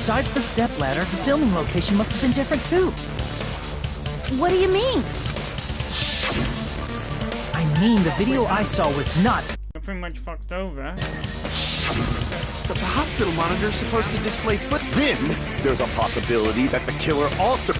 Besides the stepladder, the filming location must have been different too. What do you mean? I mean, the video I saw was not... You're pretty much fucked over. But the hospital monitor is supposed to display foot. Then, there's a possibility that the killer also...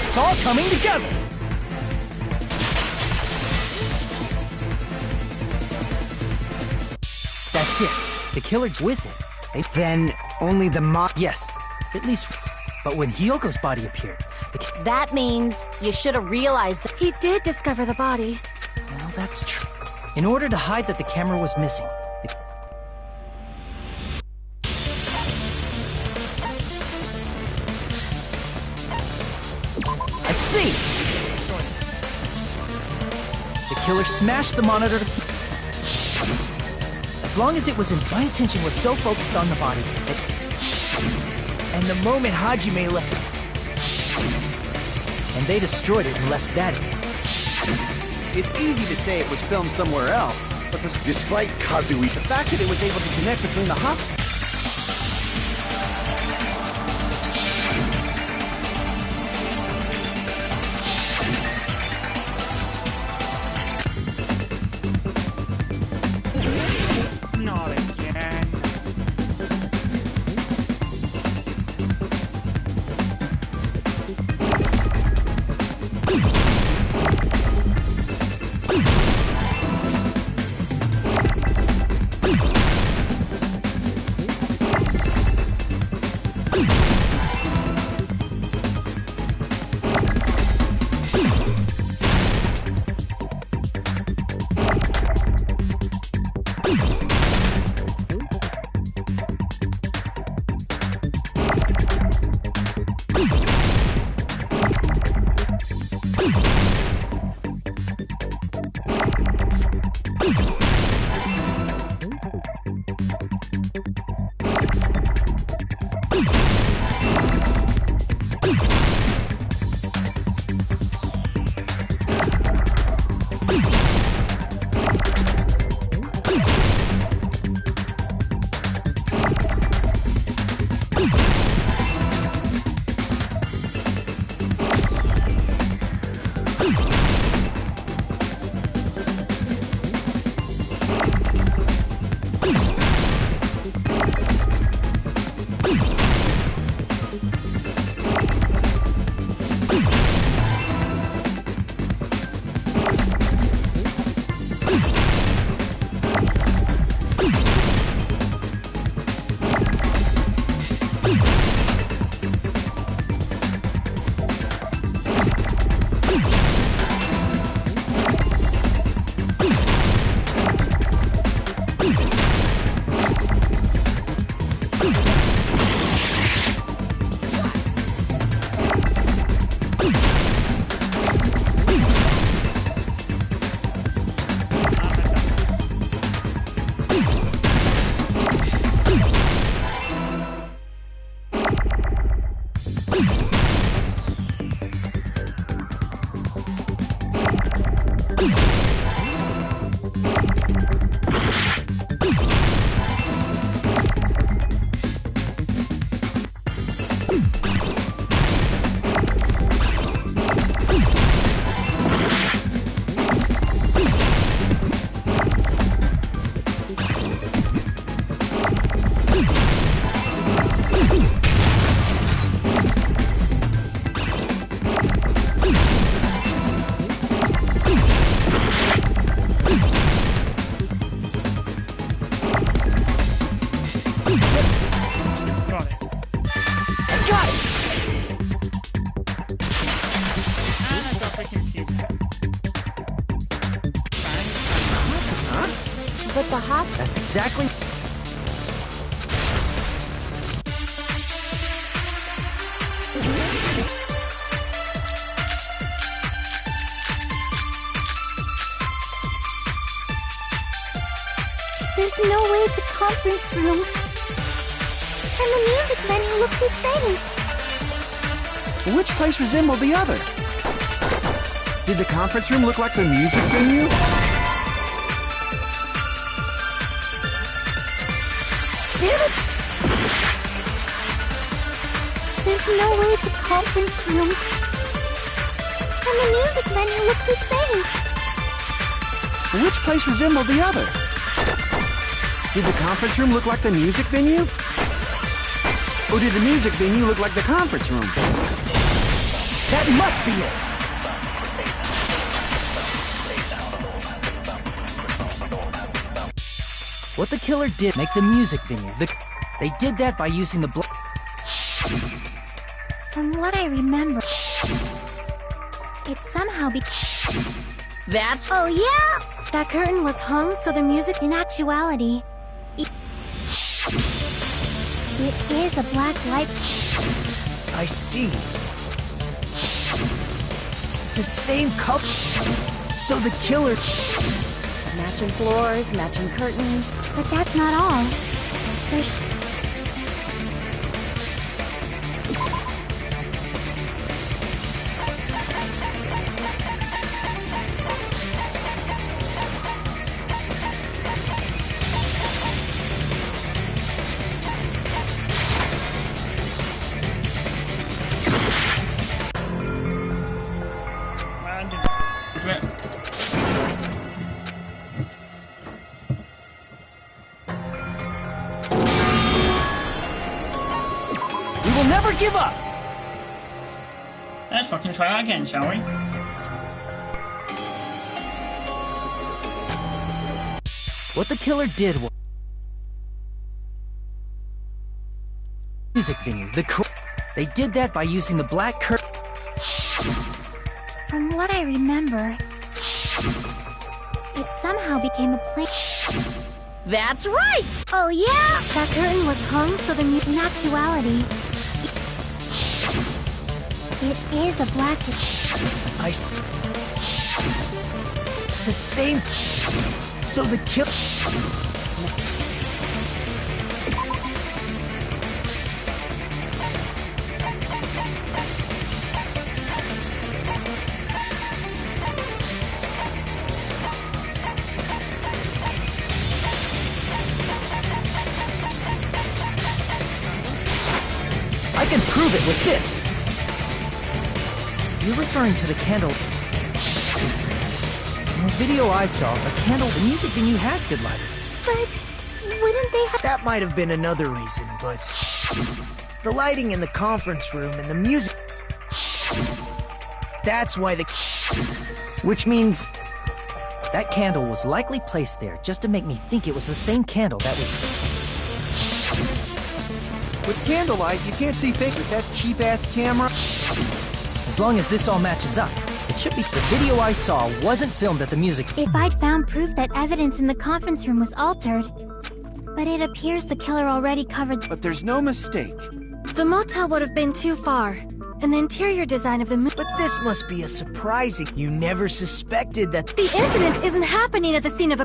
It's all coming together! That's it. The killer's with it. Then only the Yes, at least... But when Hyoko's body appeared, That means you should have realized that He did discover the body. Well, that's true. In order to hide that the camera was missing, I see! The killer smashed the monitor. As long as it was in, my attention was so focused on the body that... And the moment Hajime left... And they destroyed it and left that in. It's easy to say it was filmed somewhere else, but despite Kazui, the fact that it was able to connect between the hospital... Not again. But the hospital... That's exactly... There's no way the conference room and the music venue look the same. Which place resembled the other? Did the conference room look like the music venue? Damn it! There's no way the conference room and the music venue look the same. Which place resembled the other? Did the conference room look like the music venue? Or did the music venue look like the conference room? That must be it! What the killer did make the music venue. They did that by using the From what I remember, it somehow That's... Oh yeah! That curtain was hung so the music in actuality... It is a black light. I see. The same color. So the killer... Matching floors, matching curtains. But that's not all. There's... We will never give up! Let's fucking try that again, shall we? What the killer did was... Music venue. They did that by using the black curtain. From what I remember, it somehow became a place. That's right! Oh yeah! That curtain was hung so the in actuality... It is a black... I see. The same... So the kill... I can prove it with this! You're referring to the candle... In the video I saw, a candle... The music venue has good lighting. But... wouldn't they have... That might have been another reason, but... The lighting in the conference room and the music... That's why the... Which means... That candle was likely placed there just to make me think it was the same candle that was... With candlelight, you can't see things with that cheap-ass camera. As long as this all matches up, it should be... The video I saw wasn't filmed at the music... If I'd found proof that evidence in the conference room was altered, But it appears the killer already covered. But there's no mistake. The motel would have been too far, and the interior design of the But this must be a surprising. You never suspected that. The incident isn't happening at the scene of a...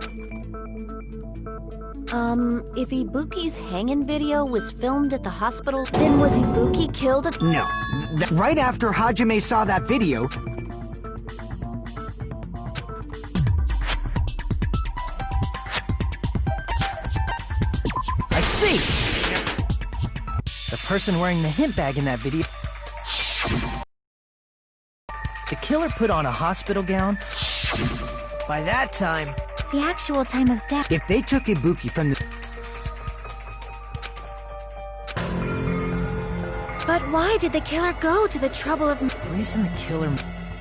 If Ibuki's hanging video was filmed at the hospital, then was Ibuki killed at... No. Right after Hajime saw that video... I see! The person wearing the hint bag in that video... The killer put on a hospital gown. By that time... The actual time of death. If they took Ibuki from the... But why did the killer go to the trouble of... The reason the killer...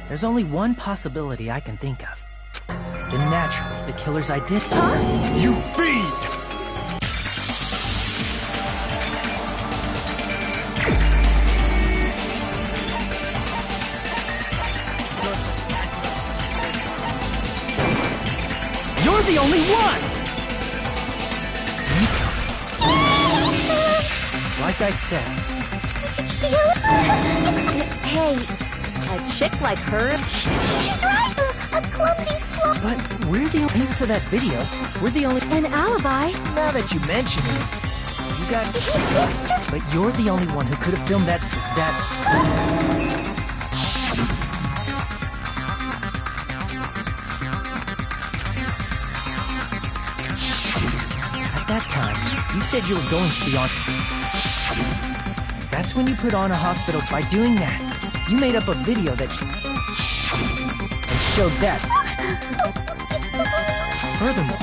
There's only one possibility I can think of. Then naturally, the killer's identity... Huh? You feed! You're the only one! Like I said, Hey, a chick like her? She's right! A clumsy slow. but we're the only... Thanks to that video, we're the only... An alibi? Now that you mention it, you got... It's just... But you're the only one who could have filmed that... At that time, you said you were going to be on... That's when you put on a hospital. By doing that, you made up a video that... and showed that. Furthermore,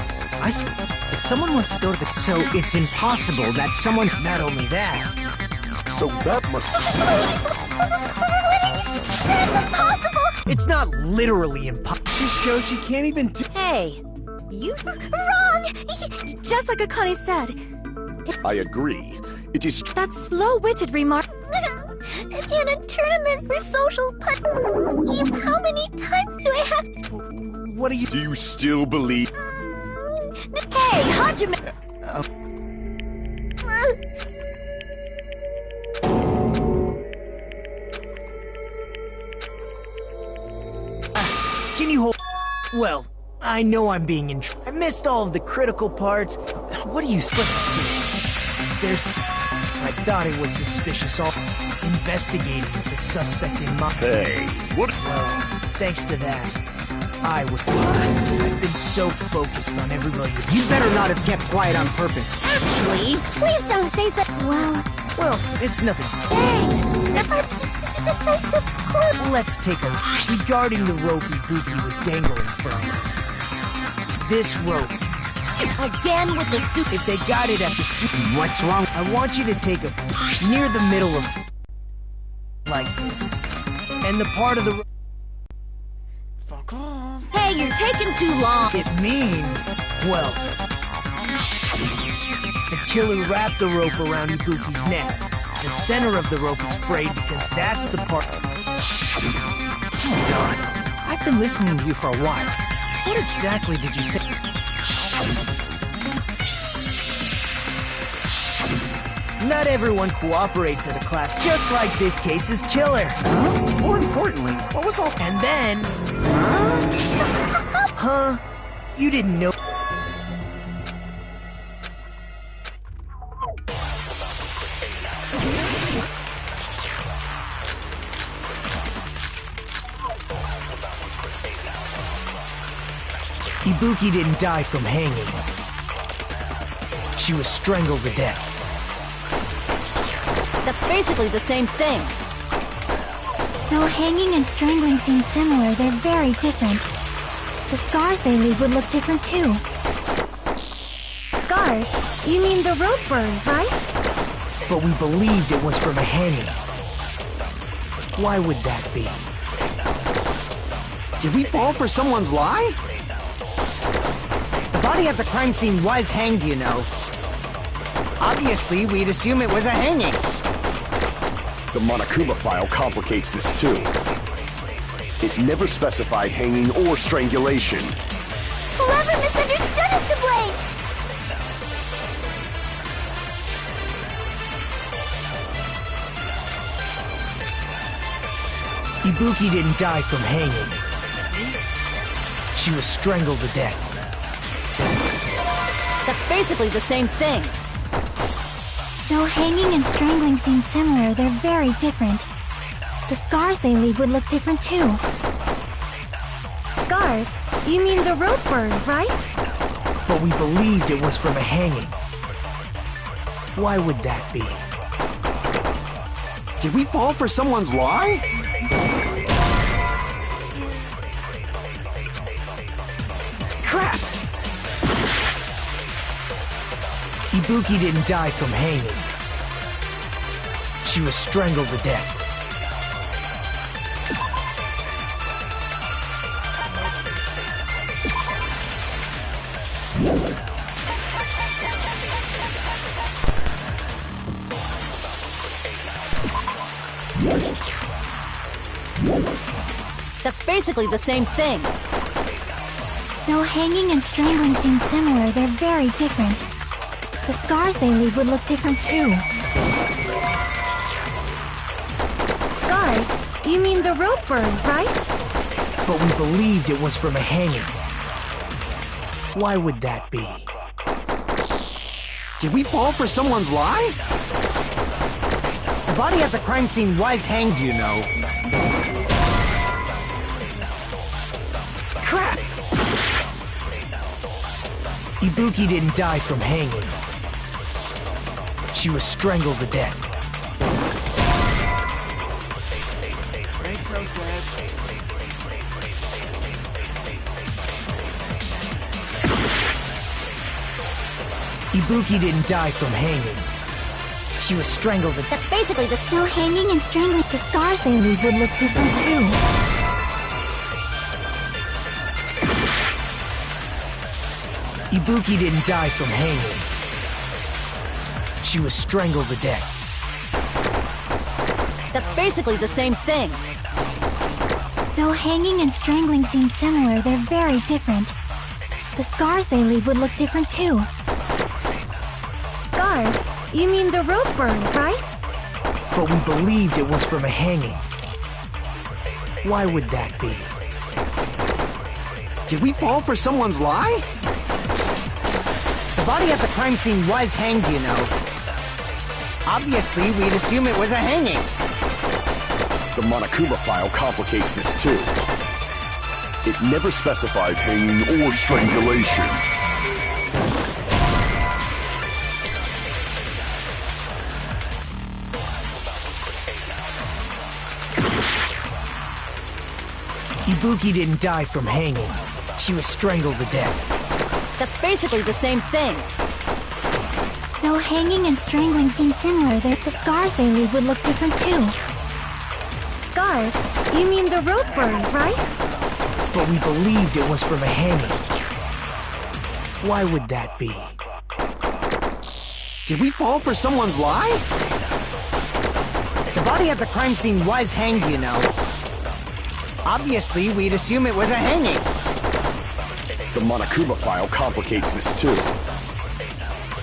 if someone wants to go to the... So it's impossible that someone... Not only that, So that must... That's impossible! it's not literally impossible. Just shows she can't even do... Hey, you... Wrong! Just like Akane said, I agree. It is that slow-witted remark... In a tournament for social Eve, how many times do I have to... What do you... Do you still believe? Hey, Hajime! Can you hold... Well, I know I'm being in... I missed all of the critical parts. What do you... But still, there's... I thought it was suspicious all... Investigating the suspect in my... Hey, what? Well, thanks to that, I've been so focused on everybody... You better not have kept quiet on purpose. Actually, please don't say so... Well, it's nothing. Dang! Decisive clue. Let's take a look. Regarding the rope Ibuki was dangling from. This rope. Again with the soup. If they got it at the soup... What's wrong? I want you to take a... near the middle of... like this. And the part of the... Fuck off. Hey, you're taking too long. It means... Well... The killer wrapped the rope around Ibuki's neck. The center of the rope is frayed because that's the part... Hold on. I've been listening to you for a while. What exactly did you say? Not everyone cooperates at a class, just like this case's killer. More importantly, what was all... And then... Huh? You didn't know... Ibuki didn't die from hanging. She was strangled to death. That's basically the same thing. Though hanging and strangling seem similar, they're very different. The scars they leave would look different too. Scars? You mean the rope burn, right? But we believed it was from a hanging. Why would that be? Did we fall for someone's lie? The body at the crime scene was hanged, you know. Obviously, we'd assume it was a hanging. The Monokuma file complicates this too. It never specified hanging or strangulation. Whoever misunderstood is to blame! Ibuki didn't die from hanging. She was strangled to death. That's basically the same thing. Though hanging and strangling seem similar, they're very different. The scars they leave would look different too. Scars? You mean the rope burn, right? But we believed it was from a hanging. Why would that be? Did we fall for someone's lie? Crap! Ibuki didn't die from hanging. She was strangled to death. That's basically the same thing. Though hanging and strangling seem similar, they're very different. The scars they leave would look different too. Scars? You mean the rope burn, right? But we believed it was from a hanging. Why would that be? Did we fall for someone's lie? The body at the crime scene was hanged, you know. Crap! Ibuki didn't die from hanging. She was strangled to death. Rachel's dead. Ibuki didn't die from hanging. She was strangled to death. That's basically the... Though hanging and strangling, the scars they leave would look different too. Ibuki didn't die from hanging. She was strangled to death. That's basically the same thing. Though hanging and strangling seem similar, they're very different. The scars they leave would look different too. Scars? You mean the rope burn, right? But we believed it was from a hanging. Why would that be? Did we fall for someone's lie? The body at the crime scene was hanged, you know. Obviously, we'd assume it was a hanging. The Monokuma file complicates this too. It never specified hanging or strangulation. Ibuki didn't die from hanging. She was strangled to death. That's basically the same thing. Though hanging and strangling seem similar, the scars they leave would look different too. Scars? You mean the rope burn, right? But we believed it was from a hanging. Why would that be? Did we fall for someone's lie? The body at the crime scene was hanged, you know. Obviously, we'd assume it was a hanging. The Monokuma file complicates this too.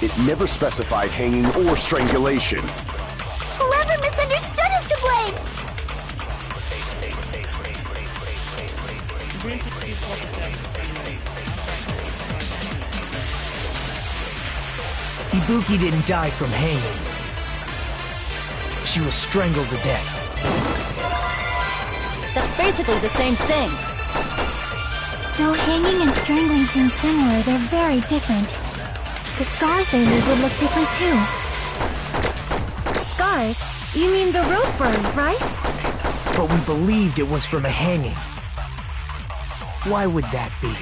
It never specified hanging or strangulation. Whoever misunderstood is to blame! Ibuki didn't die from hanging. She was strangled to death. That's basically the same thing. Though hanging and strangling seem similar, they're very different. The scars they leave would look different too. Scars? You mean the rope burn, right? But we believed it was from a hanging. Why would that be?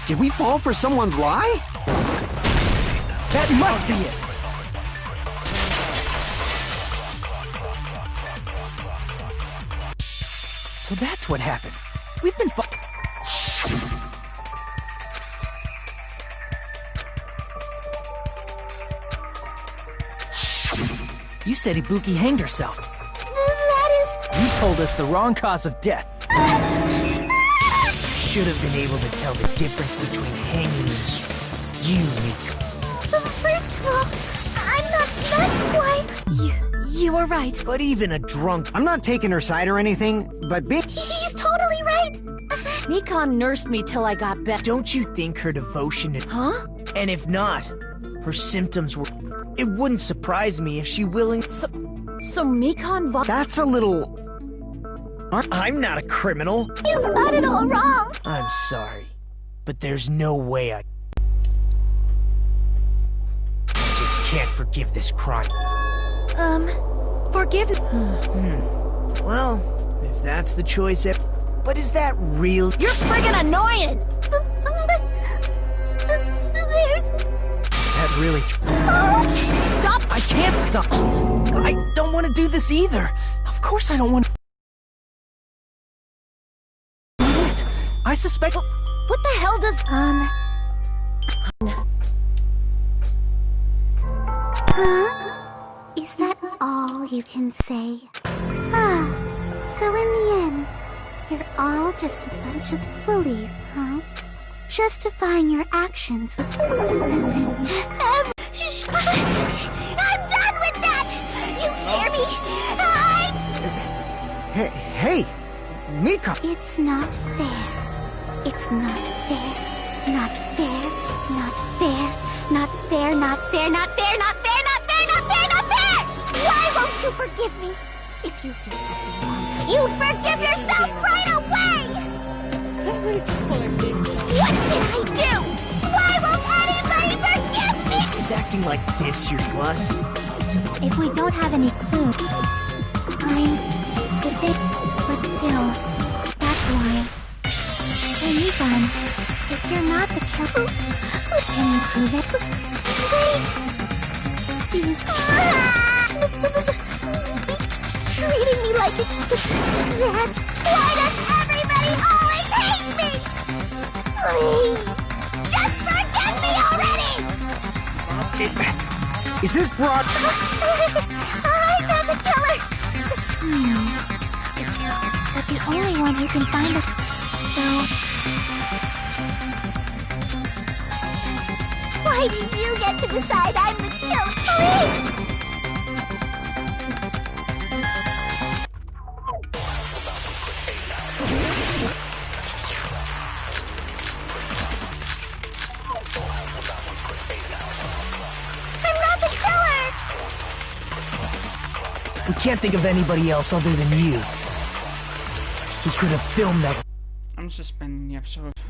Did we fall for someone's lie? That must be it! So that's what happened. We've been You said Ibuki hanged herself. That You told us the wrong cause of death. You should have been able to tell the difference between hanging and you, Nico. First of all, I'm not nuts, why? You You were right. But even a drunk... I'm not taking her side or anything, but He's totally right! Mikon nursed me till I got better. Don't you think her devotion to... Huh? And if not, her symptoms were... It wouldn't surprise me if she willing... So Mikon that's a little... I'm not a criminal. You've got it all wrong! I'm sorry, but there's no way I just can't forgive this crime. Forgive me. Well, if that's the choice... But is that real? You're friggin' annoying! There's... Is that really true? Stop! I can't stop. I don't want to do this either. Of course I don't want to... I suspect... What the hell does... Huh? Is that all you can say? Ah, so in the end, you're all just a bunch of bullies, huh? Justifying your actions with... I'm done with that! You hear me? Hey, Mika! It's not fair. It's not fair. Not fair. Not fair. Not fair. Not fair. Not fair. Not fair. Not fair. Not fair. Not fair! Why won't you forgive me? If you did something wrong, you'd forgive yourself right away! What did I do? Why won't anybody forgive me? Is acting like this your plus? If we don't have any clue, I'm the same. But still, that's why. Hey, Nikon, if you're not the killer, can you prove it? Wait! Do you... treating me like it... That's... Why does everybody always hate me? Please, just forgive me already! Is this broad... I'm not the killer! But the only one who can find us... So... Why do you get to decide I'm the killer? Please! We can't think of anybody else other than you who could have filmed that. I'm suspending the episode.